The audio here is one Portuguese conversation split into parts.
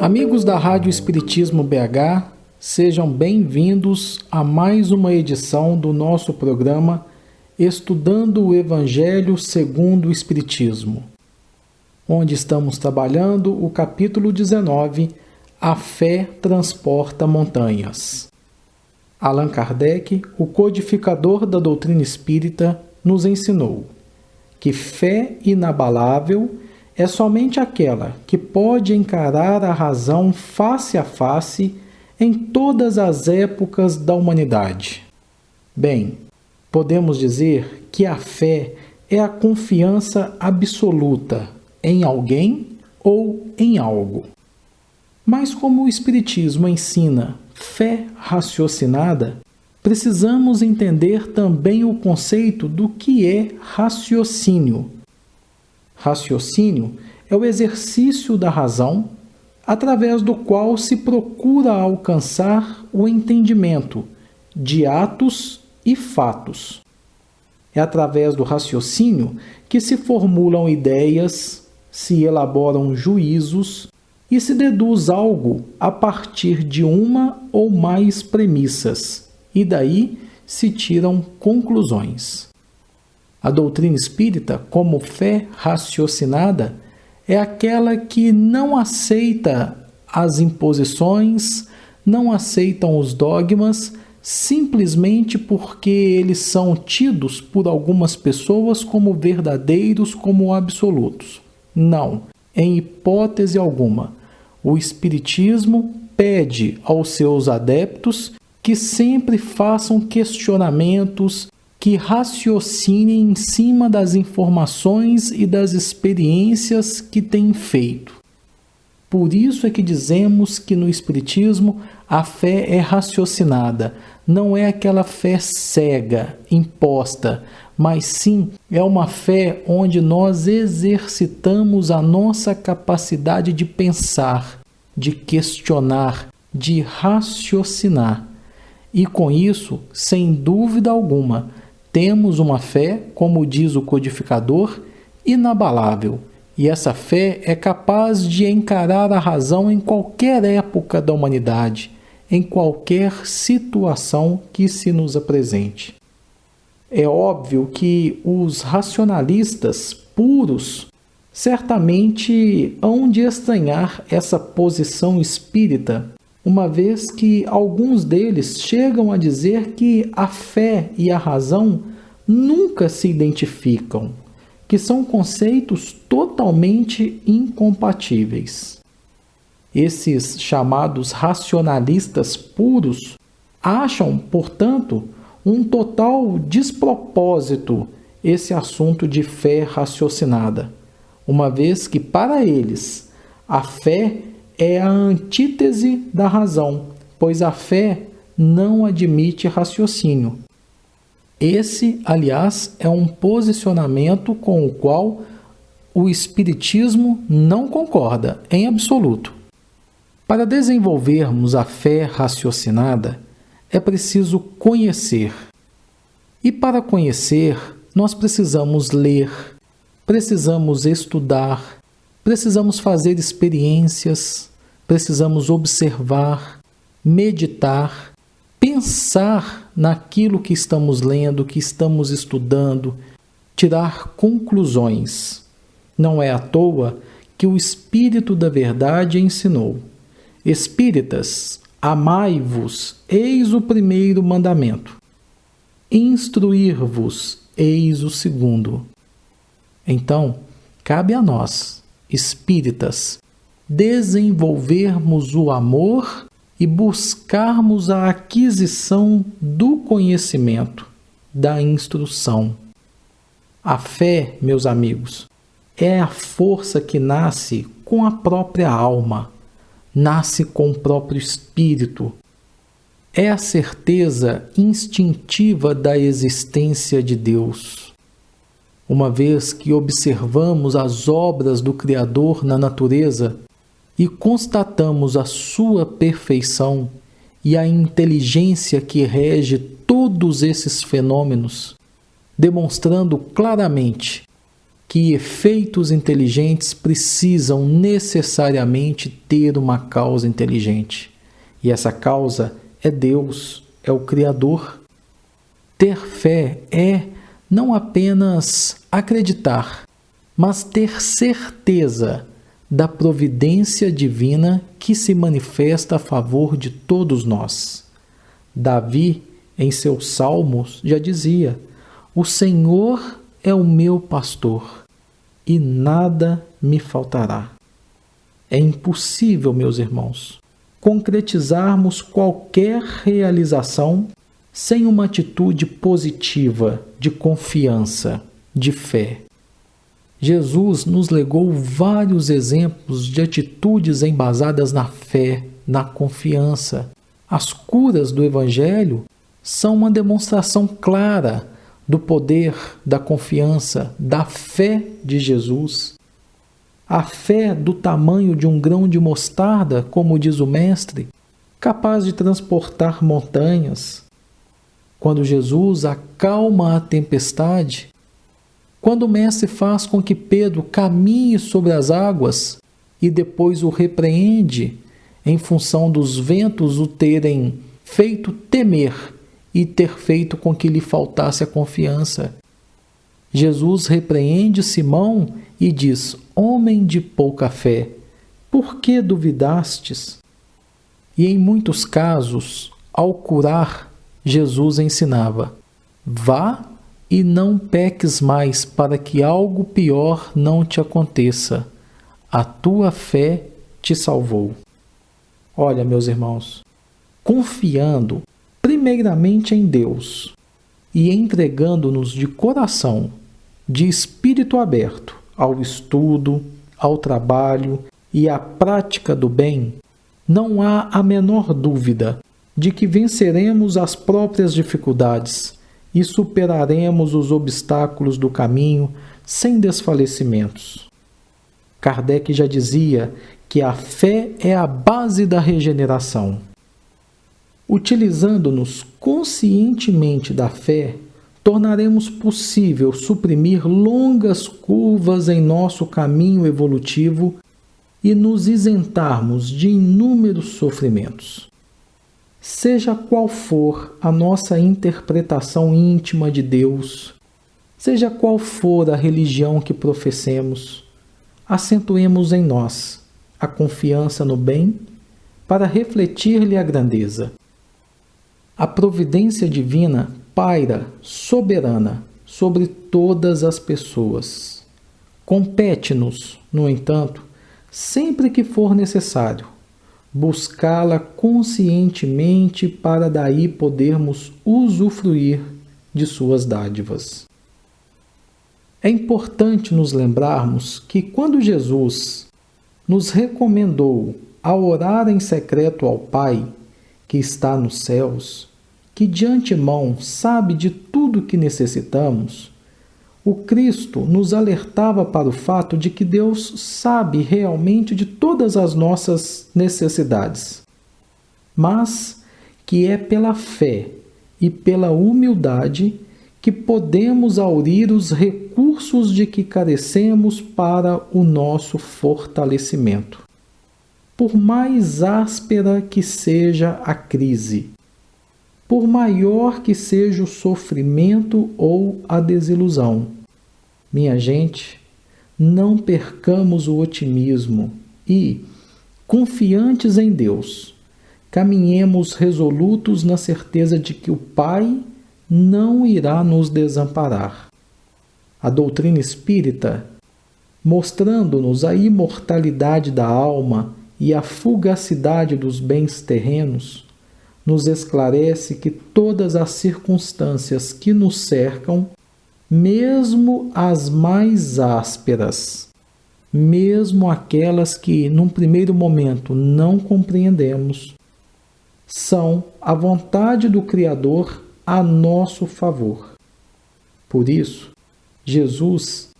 Amigos da Rádio Espiritismo BH, sejam bem-vindos a mais uma edição do nosso programa Estudando o Evangelho segundo o Espiritismo, onde estamos trabalhando o capítulo 19, A Fé Transporta Montanhas. Allan Kardec, o codificador da doutrina espírita, nos ensinou que fé inabalável é somente aquela que pode encarar a razão face a face em todas as épocas da humanidade. Bem, podemos dizer que a fé é a confiança absoluta em alguém ou em algo. Mas como o Espiritismo ensina fé raciocinada, precisamos entender também o conceito do que é raciocínio. Raciocínio é o exercício da razão, através do qual se procura alcançar o entendimento de atos e fatos. É através do raciocínio que se formulam ideias, se elaboram juízos e se deduz algo a partir de uma ou mais premissas, e daí se tiram conclusões. A doutrina espírita, como fé raciocinada, é aquela que não aceita as imposições, não aceitam os dogmas, simplesmente porque eles são tidos por algumas pessoas como verdadeiros, como absolutos. Não, em hipótese alguma. O Espiritismo pede aos seus adeptos que sempre façam questionamentos, que raciocinem em cima das informações e das experiências que têm feito. Por isso é que dizemos que no Espiritismo a fé é raciocinada, não é aquela fé cega, imposta, mas sim é uma fé onde nós exercitamos a nossa capacidade de pensar, de questionar, de raciocinar. E com isso, sem dúvida alguma, temos uma fé, como diz o codificador, inabalável. E essa fé é capaz de encarar a razão em qualquer época da humanidade, em qualquer situação que se nos apresente. É óbvio que os racionalistas puros certamente hão de estranhar essa posição espírita, uma vez que alguns deles chegam a dizer que a fé e a razão nunca se identificam, que são conceitos totalmente incompatíveis. Esses chamados racionalistas puros acham, portanto, um total despropósito esse assunto de fé raciocinada, uma vez que para eles a fé é a antítese da razão, pois a fé não admite raciocínio. Esse, aliás, é um posicionamento com o qual o Espiritismo não concorda, em absoluto. Para desenvolvermos a fé raciocinada, é preciso conhecer. E para conhecer, nós precisamos ler, precisamos estudar, precisamos fazer experiências, precisamos observar, meditar, pensar naquilo que estamos lendo, que estamos estudando, tirar conclusões. Não é à toa que o Espírito da Verdade ensinou: Espíritas, amai-vos, eis o primeiro mandamento. Instruir-vos, eis o segundo. Então, cabe a nós, espíritas, desenvolvermos o amor e buscarmos a aquisição do conhecimento, da instrução. A fé, meus amigos, é a força que nasce com a própria alma, nasce com o próprio espírito. É a certeza instintiva da existência de Deus. Uma vez que observamos as obras do Criador na natureza e constatamos a sua perfeição e a inteligência que rege todos esses fenômenos, demonstrando claramente que efeitos inteligentes precisam necessariamente ter uma causa inteligente. E essa causa é Deus, é o Criador. Ter fé é não apenas acreditar, mas ter certeza da providência divina que se manifesta a favor de todos nós. Davi, em seus salmos, já dizia: "O Senhor é o meu pastor, e nada me faltará." É impossível, meus irmãos, concretizarmos qualquer realização sem uma atitude positiva, de confiança, de fé. Jesus nos legou vários exemplos de atitudes embasadas na fé, na confiança. As curas do Evangelho são uma demonstração clara do poder, da confiança, da fé de Jesus. A fé do tamanho de um grão de mostarda, como diz o Mestre, capaz de transportar montanhas. Quando Jesus acalma a tempestade, quando o Mestre faz com que Pedro caminhe sobre as águas e depois o repreende em função dos ventos o terem feito temer e ter feito com que lhe faltasse a confiança. Jesus repreende Simão e diz: "Homem de pouca fé, por que duvidastes?" E em muitos casos, ao curar, Jesus ensinava: "Vá e não peques mais, para que algo pior não te aconteça. A tua fé te salvou." Olha, meus irmãos, confiando primeiramente em Deus e entregando-nos de coração, de espírito aberto ao estudo, ao trabalho e à prática do bem, não há a menor dúvida de que venceremos as próprias dificuldades e superaremos os obstáculos do caminho sem desfalecimentos. Kardec já dizia que a fé é a base da regeneração. Utilizando-nos conscientemente da fé, tornaremos possível suprimir longas curvas em nosso caminho evolutivo e nos isentarmos de inúmeros sofrimentos. Seja qual for a nossa interpretação íntima de Deus, seja qual for a religião que professemos, acentuemos em nós a confiança no bem para refletir-lhe a grandeza. A providência divina paira soberana sobre todas as pessoas. Compete-nos, no entanto, sempre que for necessário, buscá-la conscientemente para daí podermos usufruir de suas dádivas. É importante nos lembrarmos que quando Jesus nos recomendou a orar em secreto ao Pai, que está nos céus, que de antemão sabe de tudo que necessitamos, o Cristo nos alertava para o fato de que Deus sabe realmente de todas as nossas necessidades, mas que é pela fé e pela humildade que podemos aurir os recursos de que carecemos para o nosso fortalecimento. Por mais áspera que seja a crise, por maior que seja o sofrimento ou a desilusão, minha gente, não percamos o otimismo e, confiantes em Deus, caminhemos resolutos na certeza de que o Pai não irá nos desamparar. A doutrina espírita, mostrando-nos a imortalidade da alma e a fugacidade dos bens terrenos, nos esclarece que todas as circunstâncias que nos cercam, mesmo as mais ásperas, mesmo aquelas que, num primeiro momento, não compreendemos, são a vontade do Criador a nosso favor. Por isso, Jesus,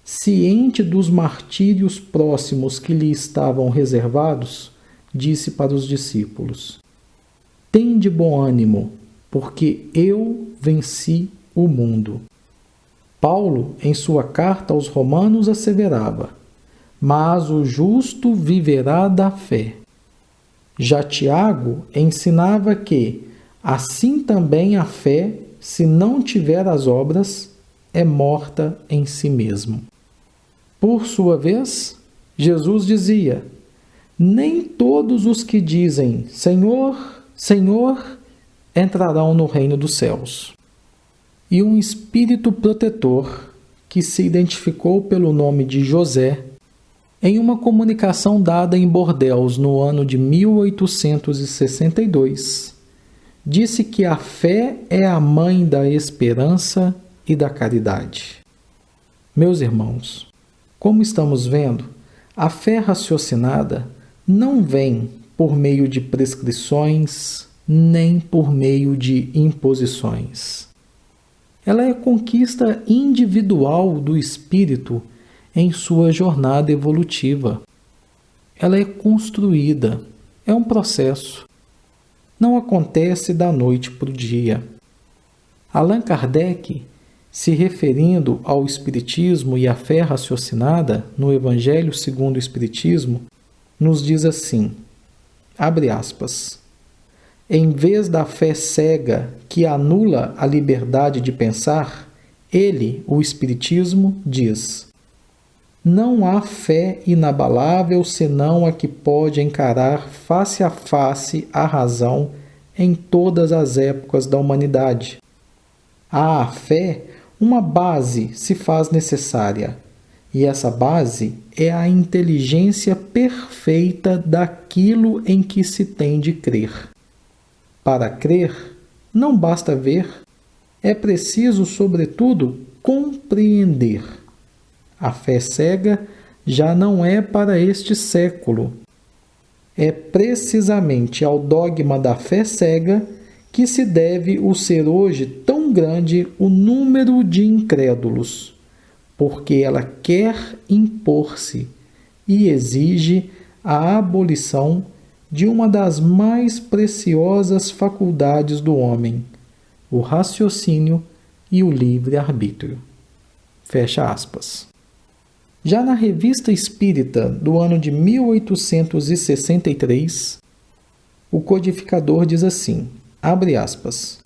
ciente dos martírios próximos que lhe estavam reservados, disse para os discípulos: tende bom ânimo, porque eu venci o mundo. Paulo, em sua carta aos Romanos, asseverava: mas o justo viverá da fé. Já Tiago ensinava que, assim também a fé, se não tiver as obras, é morta em si mesmo. Por sua vez, Jesus dizia: nem todos os que dizem Senhor, Senhor, entrarão no reino dos céus. E um espírito protetor, que se identificou pelo nome de José, em uma comunicação dada em Bordeaux no ano de 1862, disse que a fé é a mãe da esperança e da caridade. Meus irmãos, como estamos vendo, a fé raciocinada não vem por meio de prescrições, nem por meio de imposições. Ela é conquista individual do espírito em sua jornada evolutiva. Ela é construída, é um processo. Não acontece da noite para o dia. Allan Kardec, se referindo ao Espiritismo e à fé raciocinada no Evangelho segundo o Espiritismo, nos diz assim, abre aspas, em vez da fé cega que anula a liberdade de pensar, ele, o Espiritismo, diz: não há fé inabalável senão a que pode encarar face a face a razão em todas as épocas da humanidade. À fé, uma base se faz necessária, e essa base é a inteligência perfeita daquilo em que se tem de crer. Para crer, não basta ver, é preciso, sobretudo, compreender. A fé cega já não é para este século. É precisamente ao dogma da fé cega que se deve o ser hoje tão grande o número de incrédulos, porque ela quer impor-se e exige a abolição de uma das mais preciosas faculdades do homem, o raciocínio e o livre-arbítrio. Fecha aspas. Já na Revista Espírita do ano de 1863, o codificador diz assim, abre aspas,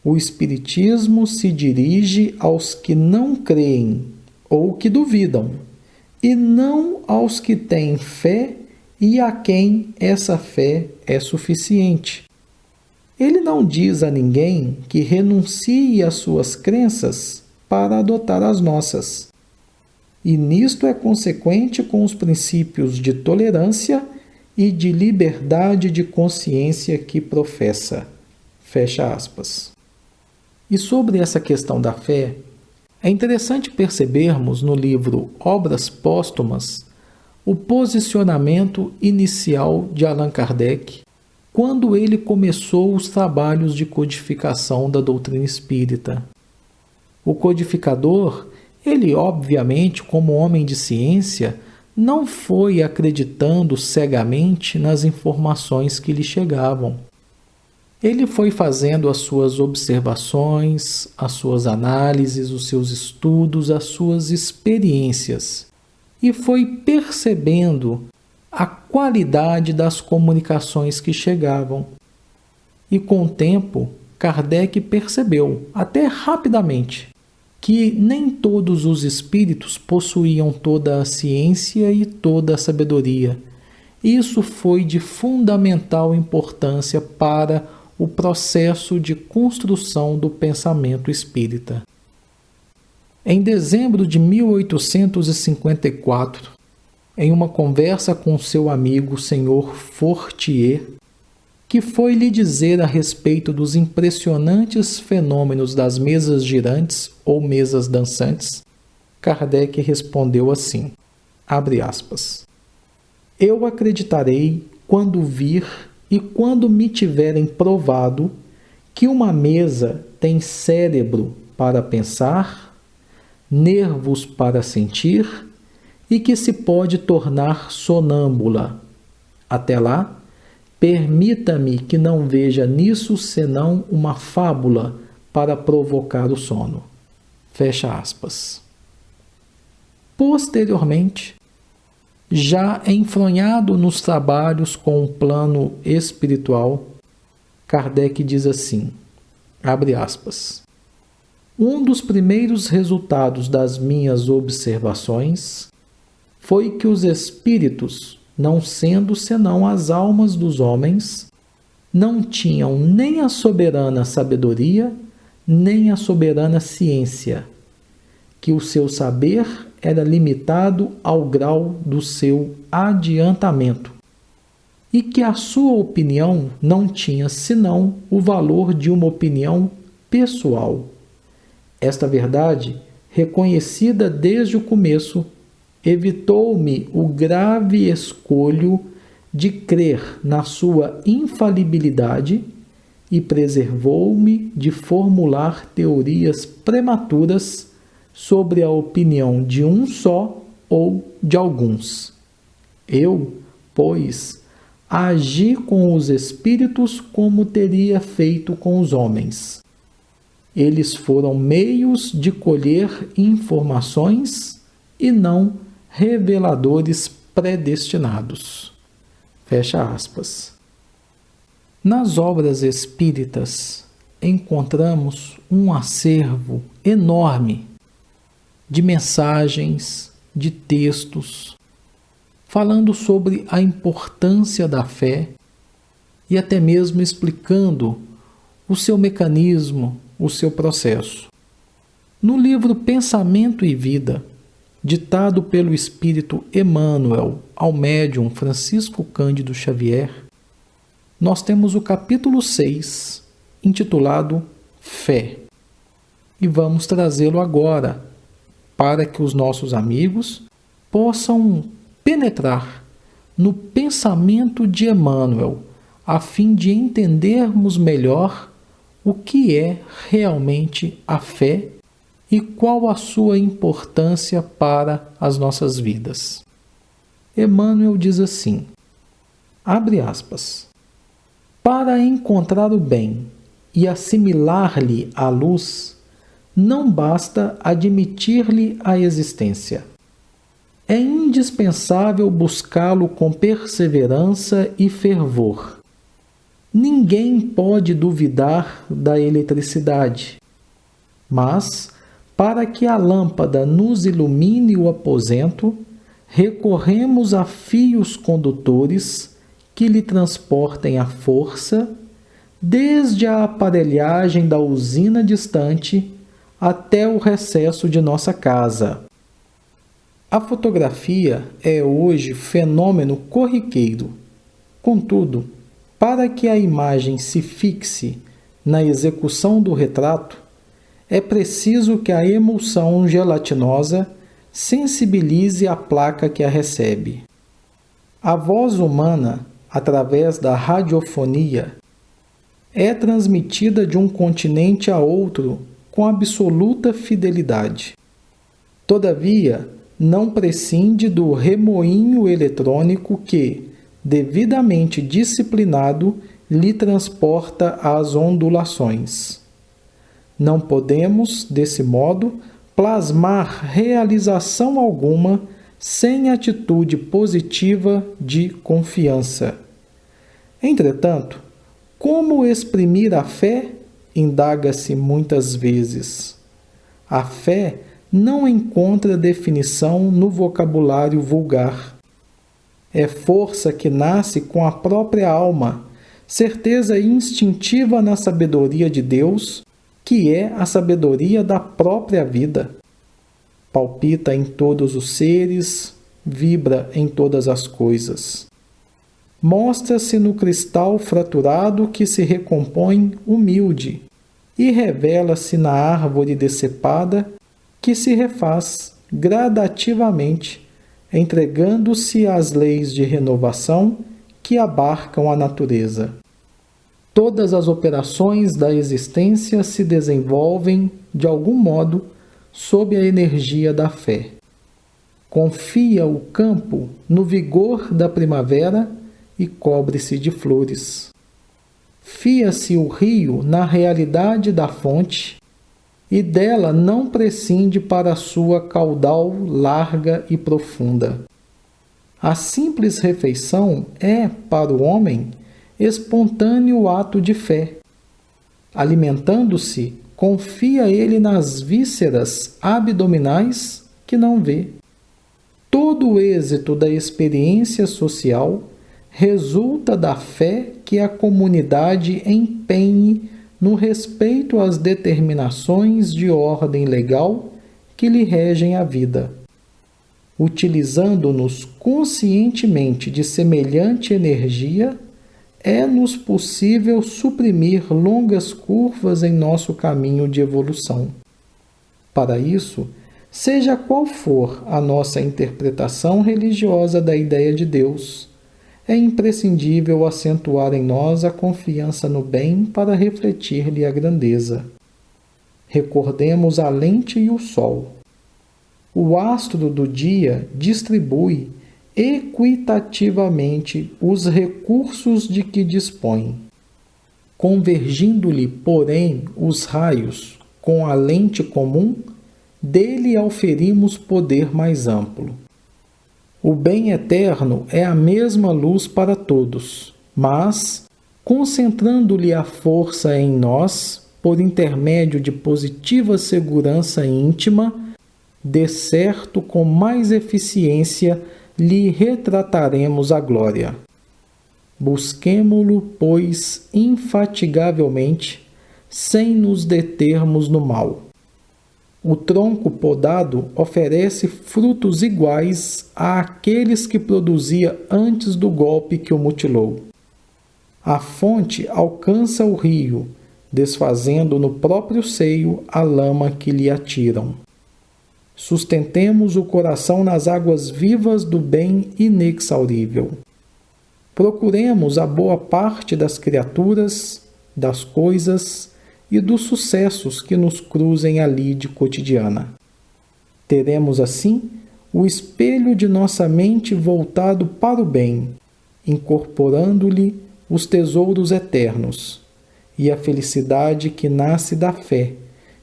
o Espiritismo se dirige aos que não creem ou que duvidam, e não aos que têm fé e a quem essa fé é suficiente. Ele não diz a ninguém que renuncie às suas crenças para adotar as nossas. E nisto é consequente com os princípios de tolerância e de liberdade de consciência que professa. Fecha aspas. E sobre essa questão da fé, é interessante percebermos no livro Obras Póstumas o posicionamento inicial de Allan Kardec quando ele começou os trabalhos de codificação da doutrina espírita. O codificador, ele obviamente, como homem de ciência, não foi acreditando cegamente nas informações que lhe chegavam. Ele foi fazendo as suas observações, as suas análises, os seus estudos, as suas experiências e foi percebendo a qualidade das comunicações que chegavam. E com o tempo, Kardec percebeu, até rapidamente, que nem todos os espíritos possuíam toda a ciência e toda a sabedoria. Isso foi de fundamental importância para o processo de construção do pensamento espírita. Em dezembro de 1854, em uma conversa com seu amigo Sr. Fortier, que foi lhe dizer a respeito dos impressionantes fenômenos das mesas girantes ou mesas dançantes, Kardec respondeu assim, abre aspas, eu acreditarei quando vir e quando me tiverem provado que uma mesa tem cérebro para pensar, nervos para sentir e que se pode tornar sonâmbula. Até lá, Permita-me que não veja nisso senão uma fábula para provocar o sono. Fecha aspas. Posteriormente, já enfronhado nos trabalhos com o plano espiritual, Kardec diz assim, abre aspas, um dos primeiros resultados das minhas observações foi que os espíritos, não sendo senão as almas dos homens, não tinham nem a soberana sabedoria, nem a soberana ciência, que o seu saber era limitado ao grau do seu adiantamento, e que a sua opinião não tinha senão o valor de uma opinião pessoal. Esta verdade, reconhecida desde o começo, evitou-me o grave escolho de crer na sua infalibilidade e preservou-me de formular teorias prematuras sobre a opinião de um só ou de alguns. Eu, pois, agi com os espíritos como teria feito com os homens. Eles foram meios de colher informações e não reveladores predestinados. Fecha aspas. Nas obras espíritas, encontramos um acervo enorme de mensagens, de textos, falando sobre a importância da fé e até mesmo explicando o seu mecanismo, o seu processo. No livro Pensamento e Vida, ditado pelo espírito Emmanuel ao médium Francisco Cândido Xavier, nós temos o capítulo 6, intitulado Fé. E vamos trazê-lo agora, para que os nossos amigos possam penetrar no pensamento de Emmanuel, a fim de entendermos melhor o que é realmente a fé e qual a sua importância para as nossas vidas. Emmanuel diz assim, abre aspas, para encontrar o bem e assimilar-lhe a luz, não basta admitir-lhe a existência. É indispensável buscá-lo com perseverança e fervor. Ninguém pode duvidar da eletricidade, mas, para que a lâmpada nos ilumine o aposento, recorremos a fios condutores que lhe transportem a força, desde a aparelhagem da usina distante até o recesso de nossa casa. A fotografia é hoje fenômeno corriqueiro. Contudo, para que a imagem se fixe na execução do retrato, é preciso que a emulsão gelatinosa sensibilize a placa que a recebe. A voz humana, através da radiofonia, é transmitida de um continente a outro com absoluta fidelidade. Todavia, não prescinde do remoinho eletrônico que, devidamente disciplinado, lhe transporta as ondulações. Não podemos, desse modo, plasmar realização alguma sem atitude positiva de confiança. Entretanto, como exprimir a fé? Indaga-se muitas vezes. A fé não encontra definição no vocabulário vulgar. É força que nasce com a própria alma, certeza instintiva na sabedoria de Deus, que é a sabedoria da própria vida. Palpita em todos os seres, vibra em todas as coisas. Mostra-se no cristal fraturado que se recompõe humilde e revela-se na árvore decepada que se refaz gradativamente, entregando-se às leis de renovação que abarcam a natureza. Todas as operações da existência se desenvolvem, de algum modo, sob a energia da fé. Confia o campo no vigor da primavera e cobre-se de flores. Fia-se o rio na realidade da fonte e dela não prescinde para sua caudal larga e profunda. A simples refeição é, para o homem, espontâneo ato de fé. Alimentando-se, confia ele nas vísceras abdominais que não vê. Todo o êxito da experiência social resulta da fé que a comunidade empenhe no respeito às determinações de ordem legal que lhe regem a vida. Utilizando-nos conscientemente de semelhante energia, é-nos possível suprimir longas curvas em nosso caminho de evolução. Para isso, seja qual for a nossa interpretação religiosa da ideia de Deus, é imprescindível acentuar em nós a confiança no bem para refletir-lhe a grandeza. Recordemos a lente e o sol. O astro do dia distribui equitativamente os recursos de que dispõe. Convergindo-lhe, porém, os raios com a lente comum, dele auferimos poder mais amplo. O bem eterno é a mesma luz para todos, mas, concentrando-lhe a força em nós, por intermédio de positiva segurança íntima, de certo com mais eficiência lhe retrataremos a glória. Busquemo-lo, pois, infatigavelmente, sem nos determos no mal. O tronco podado oferece frutos iguais àqueles que produzia antes do golpe que o mutilou. A fonte alcança o rio, desfazendo no próprio seio a lama que lhe atiram. Sustentemos o coração nas águas vivas do bem inexaurível. Procuremos a boa parte das criaturas, das coisas e dos sucessos que nos cruzem a lide cotidiana. Teremos, assim, o espelho de nossa mente voltado para o bem, incorporando-lhe os tesouros eternos e a felicidade que nasce da fé,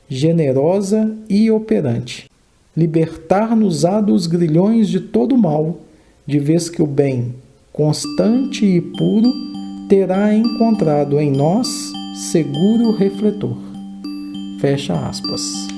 generosa e operante. Libertar-nos-á dos grilhões de todo mal, de vez que o bem, constante e puro, terá encontrado em nós seguro refletor. Fecha aspas.